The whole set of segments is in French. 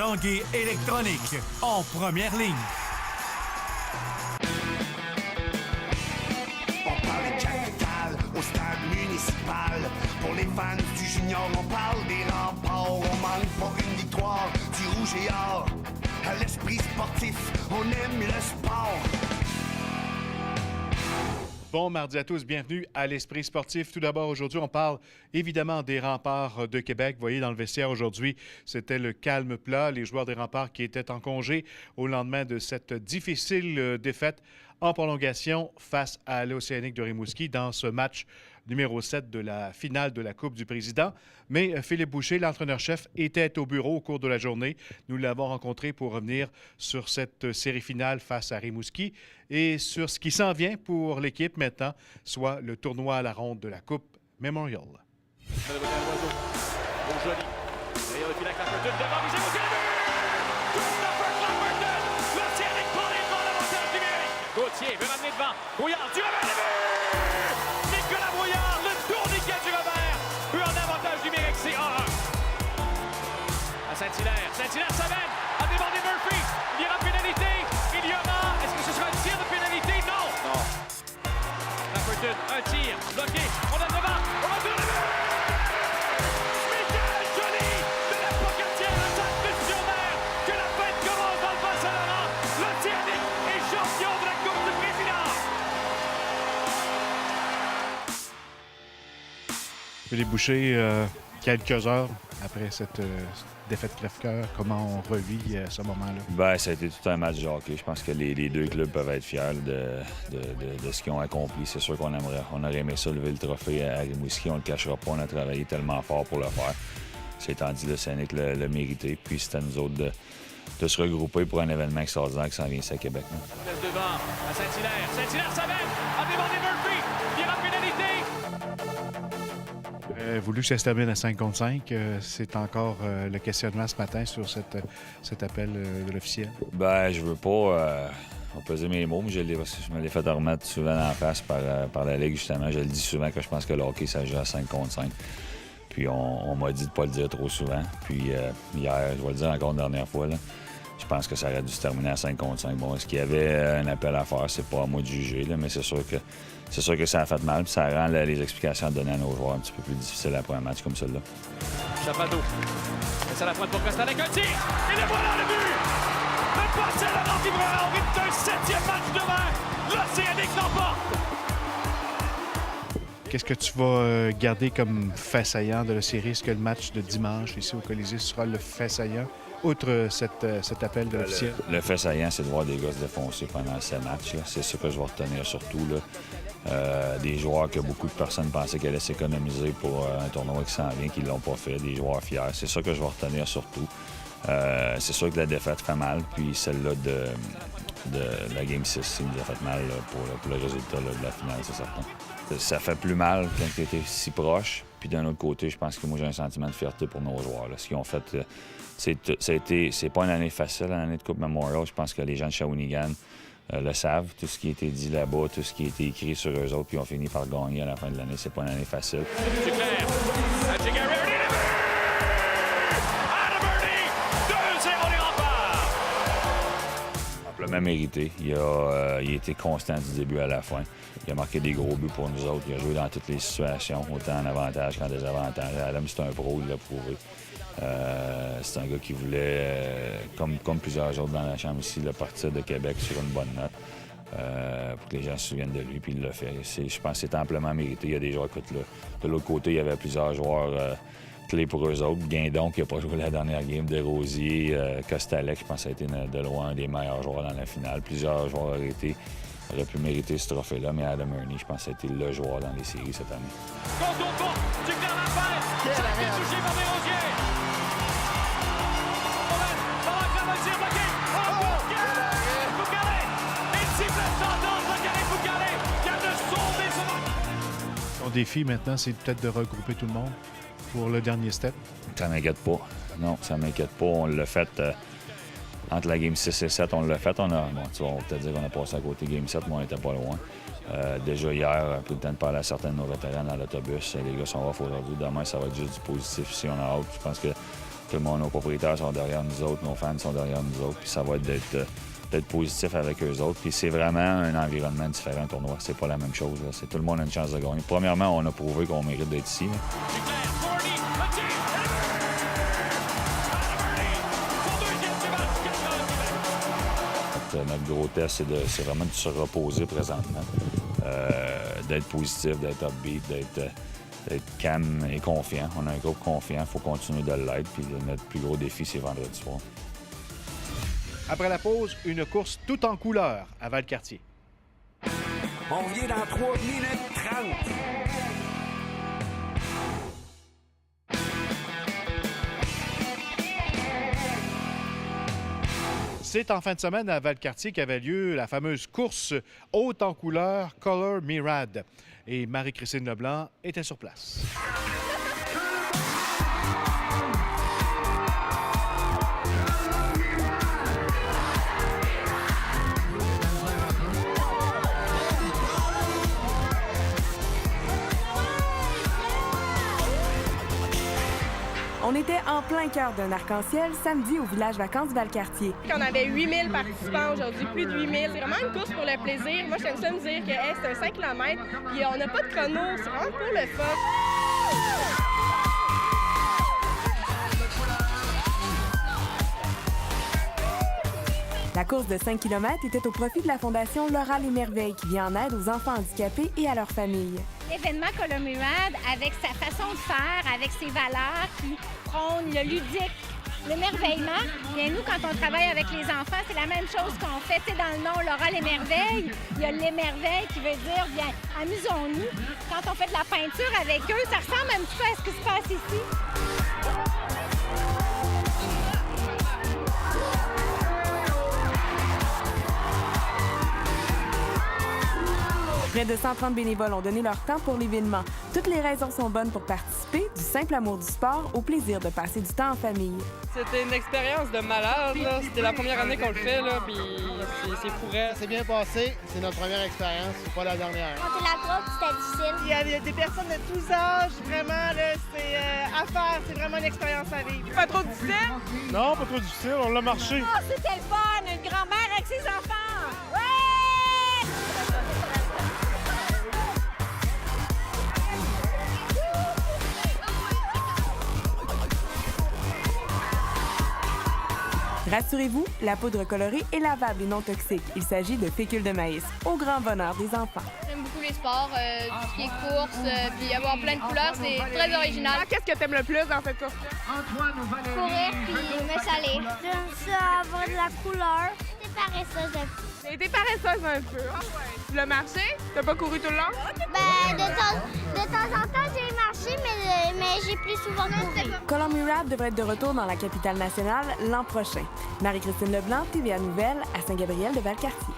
Tanguay électronique, en première ligne. On parle de capitale au stade municipal. Pour les fans du junior, on parle des remparts. On manque pas une victoire du rouge et or. À l'esprit sportif, on aime le sport. Bon mardi à tous, bienvenue à l'Esprit sportif. Tout d'abord, aujourd'hui, on parle évidemment des Remparts de Québec. Vous voyez, dans le vestiaire aujourd'hui, c'était le calme plat. Les joueurs des Remparts qui étaient en congé au lendemain de cette difficile défaite en prolongation face à l'Océanique de Rimouski dans ce match numéro 7 de la finale de la Coupe du Président. Mais Philippe Boucher, l'entraîneur-chef, était au bureau au cours de la journée. Nous l'avons rencontré pour revenir sur cette série finale face à Rimouski et sur ce qui s'en vient pour l'équipe maintenant, soit le tournoi à la ronde de la Coupe Memorial. Gauthier veut ramener devant. Brouillard, du revers de but! Nicolas Brouillard, le tourniquet du revers. But en avantage numérique, c'est 1-1. À Saint-Hilaire. Saint-Hilaire s'amène. A débordé Murphy. Il y aura pénalité. Il y aura. Est-ce que ce sera un tir de pénalité? Non. Non. Lafferton, un tir. Bloqué. On a devant. On va tourner le but! Michael Joly de la Pocatière à Sainte-Luce-sur-Mer. Que la fête commence dans le Bas-Saint-Laurent. L'Océanique est champion de la Coupe du Président. Philippe Boucher, quelques heures après cette défaite crève-cœur, comment on revit ce moment-là? Bien, ça a été tout un match de hockey. Je pense que les deux clubs peuvent être fiers de ce qu'ils ont accompli. C'est sûr qu'on aurait aimé ça, lever le trophée à Rimouski. On ne le cachera pas, on a travaillé tellement fort pour le faire. C'est étant dit, le Scénic l'a mérité. Puis c'était à nous autres de se regrouper pour un événement extraordinaire qui s'en vient ici à Québec. Devant à Saint-Hilaire. Saint-Hilaire s'amène. A débordé Murphy. Il y aura pénalité. Voulu que ça se termine à 5 contre 5. C'est encore le questionnement ce matin sur cet appel de l'officiel. Ben, je veux pas peser mes mots, mais je me l'ai fait remettre souvent en face par la Ligue, justement. Je le dis souvent que je pense que le hockey, ça joue à 5 contre 5. Puis on m'a dit de ne pas le dire trop souvent. Puis hier, je vais le dire encore une dernière fois, là, je pense que ça aurait dû se terminer à 5 contre 5. Bon, est-ce qu'il y avait un appel à faire? C'est pas à moi de juger, là, mais c'est sûr que ça a fait mal. Puis ça rend les explications à donner à nos joueurs un petit peu plus difficiles après un match comme celui-là. Chapado. C'est à la pointe pour Costa avec un tir. Et le voilà le but! Le passé à la Livreur au rythme d'un 7e match de main. L'Océanique l'emporte. Qu'est-ce que tu vas garder comme fait saillant de la série? Est-ce que le match de dimanche ici au Colisée sera le fait saillant, outre cet appel de l'officiel? Le fait saillant, c'est de voir des gars se défoncer pendant ces matchs. C'est ça que je vais retenir surtout. Là. Des joueurs que beaucoup de personnes pensaient qu'elles allaient s'économiser pour un tournoi qui s'en vient, qui ne l'ont pas fait, des joueurs fiers. C'est ça que je vais retenir surtout. C'est sûr que la défaite fait mal, puis celle-là de la Game 6, ça nous a fait mal là, pour le résultat là, de la finale, c'est certain. Ça fait plus mal quand tu étais si proche. Puis d'un autre côté, je pense que moi, j'ai un sentiment de fierté pour nos joueurs. Là. Ce qu'ils ont fait, c'est pas une année facile, l'année de Coupe Memorial. Je pense que les gens de Shawinigan le savent. Tout ce qui a été dit là-bas, tout ce qui a été écrit sur eux autres, puis ils ont fini par gagner à la fin de l'année. C'est pas une année facile. C'est clair. Amplement mérité. Il a été constant du début à la fin. Il a marqué des gros buts pour nous autres. Il a joué dans toutes les situations, autant en avantage qu'en désavantage. Adam, c'est un pro, il l'a prouvé. C'est un gars qui voulait, comme plusieurs autres dans la chambre ici, partir de Québec sur une bonne note pour que les gens se souviennent de lui, puis il l'a fait. Je pense que c'est amplement mérité. Il y a des joueurs, écoute, là, de l'autre côté, il y avait plusieurs joueurs clés pour eux autres. Guindon, qui n'a pas joué la dernière game, Desrosiers, Kostalek, je pense que ça a été de loin un des meilleurs joueurs dans la finale. Plusieurs joueurs auraient pu mériter ce trophée-là, mais Adam Ernie, je pense que ça a été le joueur dans les séries cette année. Du clair la paire, ça a été touché par Desrosiers. Ton défi maintenant, c'est peut-être de regrouper tout le monde pour le dernier step? Ça m'inquiète pas. Non, ça m'inquiète pas. On l'a fait entre la Game 6 et 7. On l'a fait. On va peut-être dire qu'on a passé à côté Game 7, mais on n'était pas loin. Déjà hier, pris le temps de parler à certains de nos vétérans dans l'autobus. Les gars sont off aujourd'hui. Demain, ça va être juste du positif si on a hâte. Je pense que Tout le monde, nos propriétaires sont derrière nous autres, nos fans sont derrière nous autres, puis ça va être d'être positif avec eux autres. Puis c'est vraiment un environnement différent, un tournoi. C'est pas la même chose. Là. Tout le monde a une chance de gagner. Premièrement, on a prouvé qu'on mérite d'être ici. Là. Notre gros test, c'est vraiment de se reposer présentement, d'être positif, d'être upbeat, d'être calme et confiant. On a un groupe confiant, il faut continuer de l'être. Puis notre plus gros défi, c'est vendredi soir. Après la pause, une course tout en couleur à Valcartier. On revient dans 3 minutes 30. C'est en fin de semaine à Valcartier qu'avait lieu la fameuse course haute en couleur Color Mirad. Et Marie-Christine Leblanc était sur place. On était en plein cœur d'un arc-en-ciel samedi au village Vacances Valcartier. On avait 8000 participants aujourd'hui, plus de 8000. C'est vraiment une course pour le plaisir. Moi, j'aime ça me dire que hey, c'est un 5 km, puis on n'a pas de chrono. C'est vraiment pour le fun. La course de 5 km était au profit de la Fondation Laura Les Merveilles qui vient en aide aux enfants handicapés et à leurs familles. L'événement Color Mirad, avec sa façon de faire, avec ses valeurs qui prônent le ludique, l'émerveillement. Bien, nous, quand on travaille avec les enfants, c'est la même chose qu'on fait. Tu sais, dans le nom Laura Les Merveilles, il y a l'émerveille qui veut dire, bien, amusons-nous. Quand on fait de la peinture avec eux, ça ressemble un petit peu à ce qui se passe ici. Près de 130 bénévoles ont donné leur temps pour l'événement. Toutes les raisons sont bonnes pour participer, du simple amour du sport au plaisir de passer du temps en famille. C'était une expérience de malade. Là. C'était la première année qu'on le fait, là, puis c'est fourré. C'est bien passé. C'est notre première expérience, c'est pas la dernière. Monter la côte, c'était difficile. Il y a des personnes de tous âges, vraiment, là, c'est à faire. C'est vraiment une expérience à vivre. Pas trop difficile? Non, pas trop difficile, on l'a marché. Oh, c'était le fun! Une grand-mère avec ses enfants! Ouais! Rassurez-vous, la poudre colorée est lavable et non toxique. Il s'agit de fécule de maïs, au grand bonheur des enfants. J'aime beaucoup les sports, tout ce qui est course, puis avoir plein de couleurs, c'est très original. Qu'est-ce que t'aimes le plus dans cette course-là? Courir puis me saler. J'aime ça, avoir de la couleur. C'est paresseuse un peu. J'ai été paresseuse un peu. Tu l'as marché? T'as pas couru tout le long? Ben, de temps en temps, j'ai marché, mais j'ai plus souvent couru. Color Mirad devrait être de retour dans la capitale nationale l'an prochain. Marie-Christine Leblanc, TVA Nouvelles, à Saint-Gabriel de Valcartier.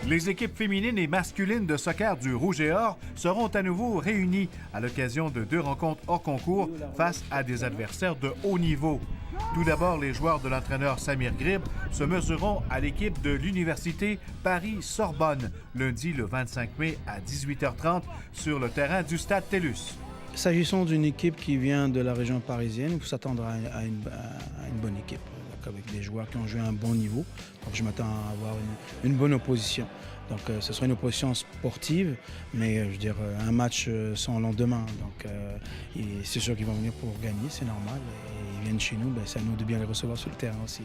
Les équipes féminines et masculines de soccer du Rouge et Or seront à nouveau réunies à l'occasion de 2 rencontres hors concours face à des adversaires de haut niveau. Tout d'abord, les joueurs de l'entraîneur Samir Grib se mesureront à l'équipe de l'Université Paris-Sorbonne lundi le 25 mai à 18h30 sur le terrain du Stade TELUS. S'agissant d'une équipe qui vient de la région parisienne, il faut s'attendre à une bonne équipe, avec des joueurs qui ont joué à un bon niveau. Donc je m'attends à avoir une bonne opposition. Donc ce sera une opposition sportive, mais je veux dire, un match sans lendemain. Donc c'est sûr qu'ils vont venir pour gagner, c'est normal. Et ils viennent chez nous, ben, c'est à nous de bien les recevoir sur le terrain aussi.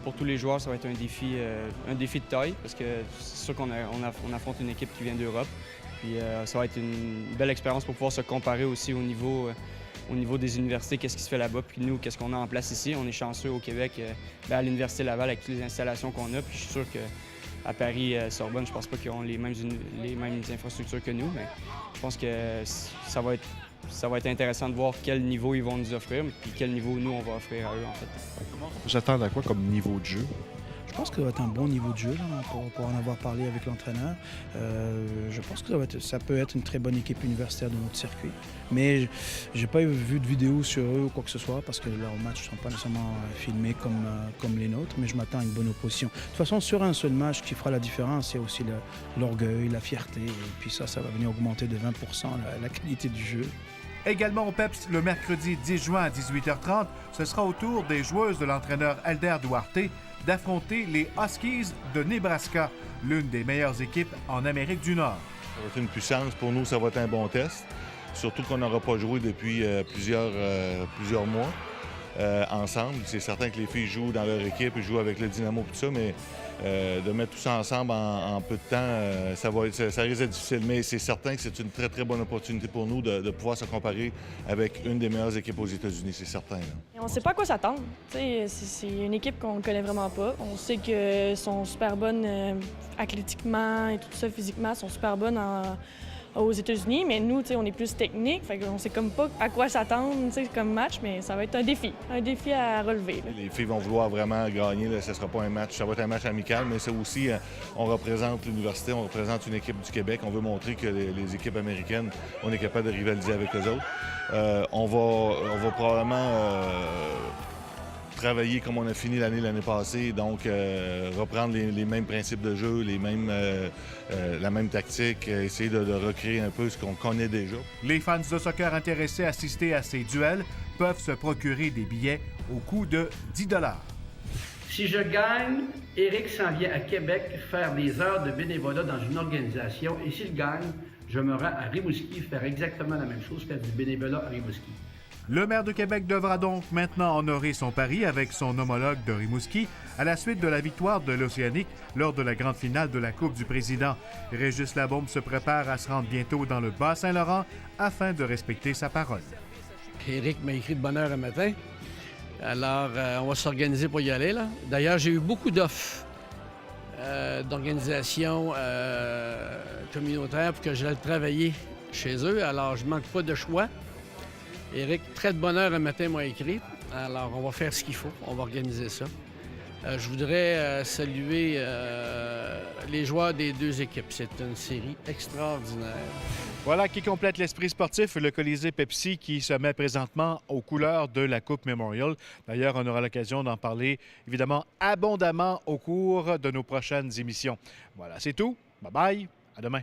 Pour tous les joueurs, ça va être un défi de taille, parce que c'est sûr qu'on affronte une équipe qui vient d'Europe. Puis ça va être une belle expérience pour pouvoir se comparer aussi au niveau des universités, qu'est-ce qui se fait là-bas, puis nous, qu'est-ce qu'on a en place ici. On est chanceux au Québec, à l'Université Laval, avec toutes les installations qu'on a. Puis je suis sûr qu'à Paris-Sorbonne, je pense pas qu'ils auront les mêmes infrastructures que nous, mais je pense que ça va être intéressant de voir quel niveau ils vont nous offrir, puis quel niveau nous, on va offrir à eux, en fait. J'attends à quoi comme niveau de jeu? Je pense que ça va être un bon niveau de jeu, là, pour en avoir parlé avec l'entraîneur. Je pense que ça peut être une très bonne équipe universitaire de notre circuit. Mais je n'ai pas vu de vidéo sur eux ou quoi que ce soit, parce que leurs matchs ne sont pas nécessairement filmés comme les nôtres, mais je m'attends à une bonne opposition. De toute façon, sur un seul match, qui fera la différence, c'est aussi l'orgueil, la fierté, et puis ça va venir augmenter de 20% la qualité du jeu. Également au PEPS, le mercredi 10 juin à 18h30, ce sera au tour des joueuses de l'entraîneur Elder Duarte d'affronter les Huskies de Nebraska, l'une des meilleures équipes en Amérique du Nord. Ça va être une puissance. Pour nous, ça va être un bon test. Surtout qu'on n'aura pas joué depuis plusieurs mois ensemble. C'est certain que les filles jouent dans leur équipe, ils jouent avec le Dynamo et tout ça, mais de mettre tout ça ensemble en peu de temps, ça risque d'être difficile. Mais c'est certain que c'est une très, très bonne opportunité pour nous de pouvoir se comparer avec une des meilleures équipes aux États-Unis, c'est certain. Là. On ne sait pas à quoi s'attendre. C'est une équipe qu'on ne connaît vraiment pas. On sait qu'elles sont super bonnes athlétiquement et tout ça, physiquement, elles sont super bonnes aux États-Unis, mais nous, on est plus technique, fait qu'on sait comme pas à quoi s'attendre comme match, mais ça va être un défi à relever. Là. Les filles vont vouloir vraiment gagner, là. Ce ne sera pas un match, ça va être un match amical, mais c'est aussi, on représente l'université, on représente une équipe du Québec, on veut montrer que les équipes américaines, on est capable de rivaliser avec eux autres. On va probablement travailler comme on a fini l'année passée, donc reprendre les mêmes principes de jeu, la même tactique, essayer de recréer un peu ce qu'on connaît déjà. Les fans de soccer intéressés à assister à ces duels peuvent se procurer des billets au coût de 10 $. Si je gagne, Éric s'en vient à Québec faire des heures de bénévolat dans une organisation et s'il gagne, je me rends à Rimouski faire exactement la même chose, faire du bénévolat à Rimouski. Le maire de Québec devra donc maintenant honorer son pari avec son homologue de Rimouski à la suite de la victoire de l'Océanique lors de la grande finale de la Coupe du Président. Régis Labaume se prépare à se rendre bientôt dans le Bas-Saint-Laurent afin de respecter sa parole. Éric m'a écrit de bonne heure un matin. Alors, on va s'organiser pour y aller. Là. D'ailleurs, j'ai eu beaucoup d'offres d'organisations communautaires pour que j'aille travailler chez eux. Alors, je ne manque pas de choix. Éric, très de bonne heure un matin, m'a écrit. Alors, on va faire ce qu'il faut. On va organiser ça. Je voudrais saluer les joueurs des deux équipes. C'est une série extraordinaire. Voilà qui complète l'esprit sportif, le Colisée Pepsi qui se met présentement aux couleurs de la Coupe Memorial. D'ailleurs, on aura l'occasion d'en parler évidemment abondamment au cours de nos prochaines émissions. Voilà, c'est tout. Bye-bye. À demain.